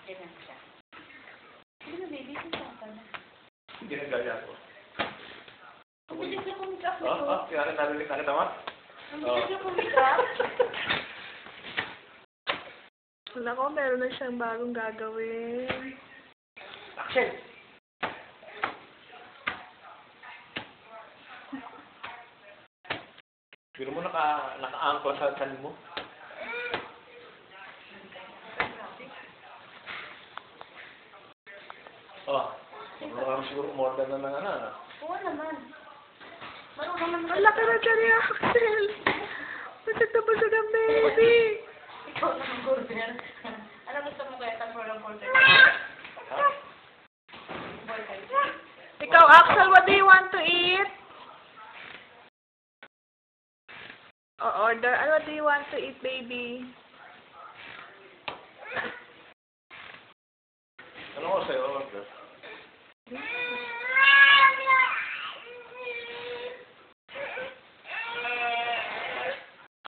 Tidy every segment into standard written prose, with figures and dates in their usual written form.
Ganyan siya. Hindi na, baby. Sasaka na. Hindi na gaya ko. Ang bilis na kumikap Oh, nito. kaya narinig na kita, ma? Ang bilis na kumikap. Wala ko, meron na siyang bagong gagawin. Action! Pero mo naka-angkla sa tanin mo. Oh, marunong siguro umorder na ng ano. Oo naman. Marunong naman. Ang laki na dyan ni Axel. Masag na basag ang baby. Ikaw naman, burger. Ano gusto mo kaya sa burger? Ha? Burger. Ikaw, Axel, what do you want to eat? Order. What do you want to eat, baby? Ano ko sa'yo, order?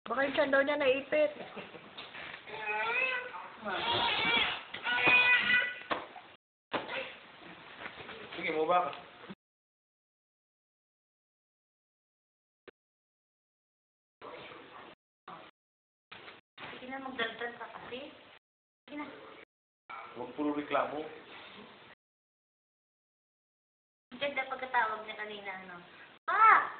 Baka yung tiyan daw niya naipit. Sige, mo ba ka? Sige na, magdaldal ka kasi. Sige na. Huwag puro reklamo. Ganda pagkatawag niya kanina, ano? Pa!